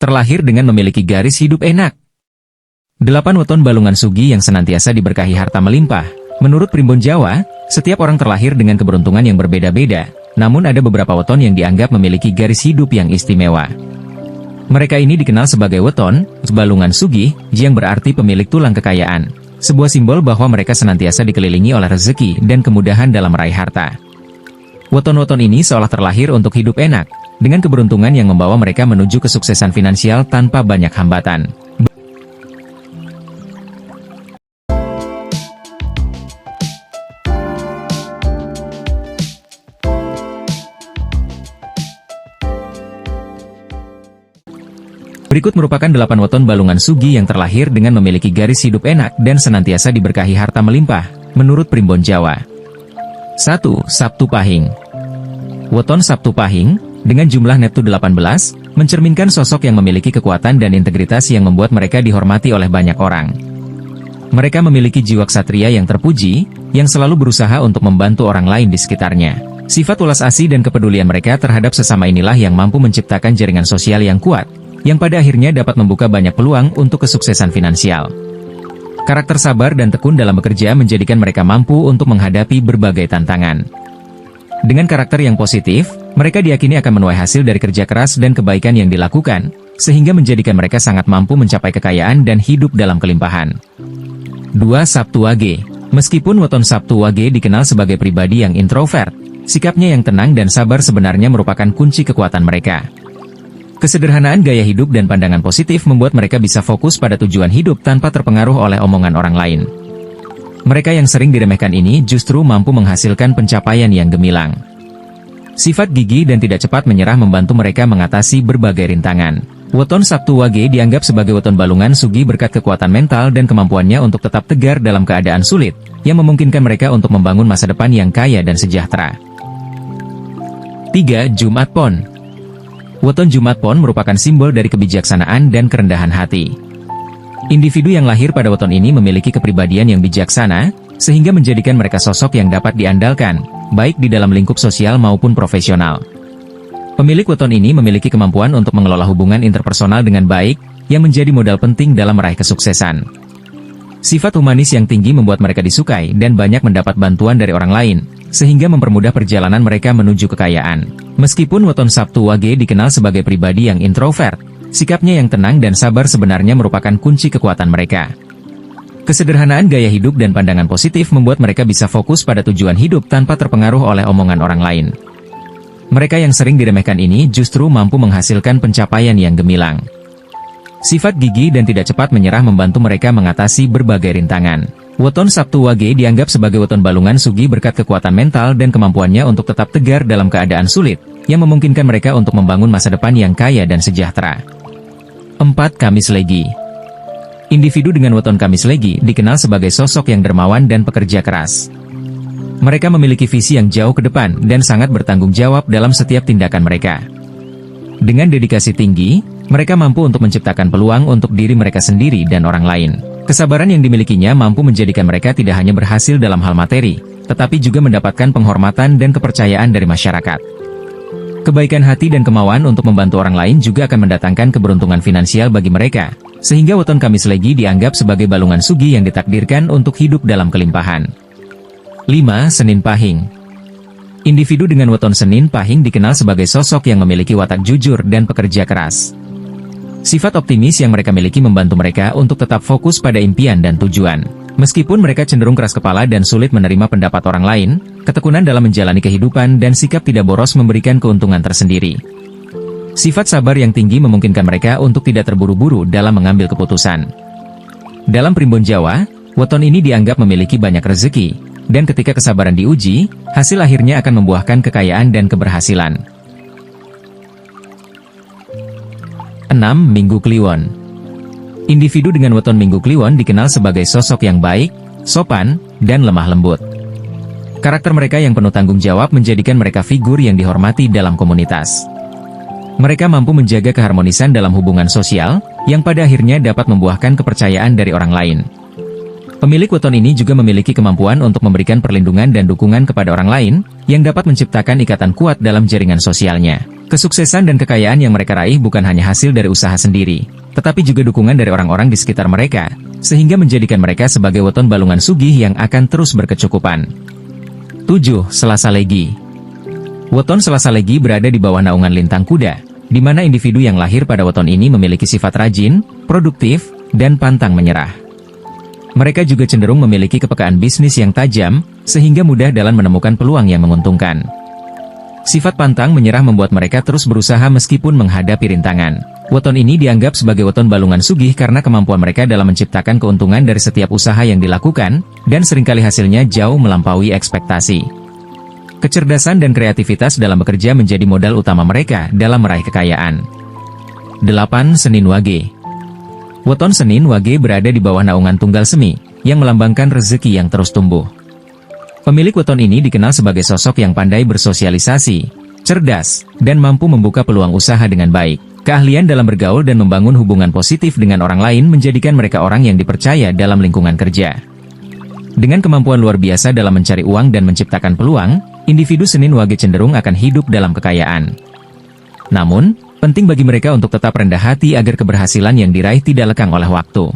Terlahir dengan memiliki garis hidup enak. 8 weton balungan sugi yang senantiasa diberkahi harta melimpah. Menurut Primbon Jawa, setiap orang terlahir dengan keberuntungan yang berbeda-beda, namun ada beberapa weton yang dianggap memiliki garis hidup yang istimewa. Mereka ini dikenal sebagai weton balungan sugih, yang berarti pemilik tulang kekayaan. Sebuah simbol bahwa mereka senantiasa dikelilingi oleh rezeki dan kemudahan dalam meraih harta. Weton-weton ini seolah terlahir untuk hidup enak, dengan keberuntungan yang membawa mereka menuju kesuksesan finansial tanpa banyak hambatan. Berikut merupakan 8 weton balungan sugi yang terlahir dengan memiliki garis hidup enak dan senantiasa diberkahi harta melimpah, menurut Primbon Jawa. 1. Sabtu Pahing. Weton Sabtu Pahing, dengan jumlah Neptu 18, mencerminkan sosok yang memiliki kekuatan dan integritas yang membuat mereka dihormati oleh banyak orang. Mereka memiliki jiwa ksatria yang terpuji, yang selalu berusaha untuk membantu orang lain di sekitarnya. Sifat ulas asih dan kepedulian mereka terhadap sesama inilah yang mampu menciptakan jaringan sosial yang kuat, yang pada akhirnya dapat membuka banyak peluang untuk kesuksesan finansial. Karakter sabar dan tekun dalam bekerja menjadikan mereka mampu untuk menghadapi berbagai tantangan. Dengan karakter yang positif, mereka diyakini akan menuai hasil dari kerja keras dan kebaikan yang dilakukan, sehingga menjadikan mereka sangat mampu mencapai kekayaan dan hidup dalam kelimpahan. 2. Sabtu Wage. Meskipun weton Sabtu Wage dikenal sebagai pribadi yang introvert, sikapnya yang tenang dan sabar sebenarnya merupakan kunci kekuatan mereka. Kesederhanaan gaya hidup dan pandangan positif membuat mereka bisa fokus pada tujuan hidup tanpa terpengaruh oleh omongan orang lain. Mereka yang sering diremehkan ini justru mampu menghasilkan pencapaian yang gemilang. Sifat gigih dan tidak cepat menyerah membantu mereka mengatasi berbagai rintangan. Weton Sabtu Wage dianggap sebagai weton balungan sugi berkat kekuatan mental dan kemampuannya untuk tetap tegar dalam keadaan sulit, yang memungkinkan mereka untuk membangun masa depan yang kaya dan sejahtera. 3. Jumat Pon. Weton Jumat Pon merupakan simbol dari kebijaksanaan dan kerendahan hati. Individu yang lahir pada weton ini memiliki kepribadian yang bijaksana, sehingga menjadikan mereka sosok yang dapat diandalkan, baik di dalam lingkup sosial maupun profesional. Pemilik weton ini memiliki kemampuan untuk mengelola hubungan interpersonal dengan baik, yang menjadi modal penting dalam meraih kesuksesan. Sifat humanis yang tinggi membuat mereka disukai dan banyak mendapat bantuan dari orang lain, sehingga mempermudah perjalanan mereka menuju kekayaan. Meskipun weton Sabtu Wage dikenal sebagai pribadi yang introvert, sikapnya yang tenang dan sabar sebenarnya merupakan kunci kekuatan mereka. Kesederhanaan gaya hidup dan pandangan positif membuat mereka bisa fokus pada tujuan hidup tanpa terpengaruh oleh omongan orang lain. Mereka yang sering diremehkan ini justru mampu menghasilkan pencapaian yang gemilang. Sifat gigih dan tidak cepat menyerah membantu mereka mengatasi berbagai rintangan. Weton Sabtu Wage dianggap sebagai weton balungan sugi berkat kekuatan mental dan kemampuannya untuk tetap tegar dalam keadaan sulit, yang memungkinkan mereka untuk membangun masa depan yang kaya dan sejahtera. 4. Kamis Legi. Individu dengan weton Kamis Legi dikenal sebagai sosok yang dermawan dan pekerja keras. Mereka memiliki visi yang jauh ke depan dan sangat bertanggung jawab dalam setiap tindakan mereka. Dengan dedikasi tinggi, mereka mampu untuk menciptakan peluang untuk diri mereka sendiri dan orang lain. Kesabaran yang dimilikinya mampu menjadikan mereka tidak hanya berhasil dalam hal materi, tetapi juga mendapatkan penghormatan dan kepercayaan dari masyarakat. Kebaikan hati dan kemauan untuk membantu orang lain juga akan mendatangkan keberuntungan finansial bagi mereka, sehingga weton Kamis Legi dianggap sebagai balungan sugi yang ditakdirkan untuk hidup dalam kelimpahan. 5. Senin Pahing. Individu dengan weton Senin Pahing dikenal sebagai sosok yang memiliki watak jujur dan pekerja keras. Sifat optimis yang mereka miliki membantu mereka untuk tetap fokus pada impian dan tujuan. Meskipun mereka cenderung keras kepala dan sulit menerima pendapat orang lain, ketekunan dalam menjalani kehidupan dan sikap tidak boros memberikan keuntungan tersendiri. Sifat sabar yang tinggi memungkinkan mereka untuk tidak terburu-buru dalam mengambil keputusan. Dalam Primbon Jawa, weton ini dianggap memiliki banyak rezeki, dan ketika kesabaran diuji, hasil akhirnya akan membuahkan kekayaan dan keberhasilan. 6. Minggu Kliwon. Individu dengan weton Minggu Kliwon dikenal sebagai sosok yang baik, sopan, dan lemah lembut. Karakter mereka yang penuh tanggung jawab menjadikan mereka figur yang dihormati dalam komunitas. Mereka mampu menjaga keharmonisan dalam hubungan sosial, yang pada akhirnya dapat membuahkan kepercayaan dari orang lain. Pemilik weton ini juga memiliki kemampuan untuk memberikan perlindungan dan dukungan kepada orang lain, yang dapat menciptakan ikatan kuat dalam jaringan sosialnya. Kesuksesan dan kekayaan yang mereka raih bukan hanya hasil dari usaha sendiri, tetapi juga dukungan dari orang-orang di sekitar mereka, sehingga menjadikan mereka sebagai weton balungan sugih yang akan terus berkecukupan. 7. Selasa Legi. Weton Selasa Legi berada di bawah naungan lintang kuda, di mana individu yang lahir pada weton ini memiliki sifat rajin, produktif, dan pantang menyerah. Mereka juga cenderung memiliki kepekaan bisnis yang tajam, sehingga mudah dalam menemukan peluang yang menguntungkan. Sifat pantang menyerah membuat mereka terus berusaha meskipun menghadapi rintangan. Weton ini dianggap sebagai weton balungan sugih karena kemampuan mereka dalam menciptakan keuntungan dari setiap usaha yang dilakukan, dan seringkali hasilnya jauh melampaui ekspektasi. Kecerdasan dan kreativitas dalam bekerja menjadi modal utama mereka dalam meraih kekayaan. 8. Senin Wage. Weton Senin Wage berada di bawah naungan tunggal semi, yang melambangkan rezeki yang terus tumbuh. Pemilik weton ini dikenal sebagai sosok yang pandai bersosialisasi, cerdas, dan mampu membuka peluang usaha dengan baik. Keahlian dalam bergaul dan membangun hubungan positif dengan orang lain menjadikan mereka orang yang dipercaya dalam lingkungan kerja. Dengan kemampuan luar biasa dalam mencari uang dan menciptakan peluang, individu Senin Wage cenderung akan hidup dalam kekayaan. Namun, penting bagi mereka untuk tetap rendah hati agar keberhasilan yang diraih tidak lekang oleh waktu.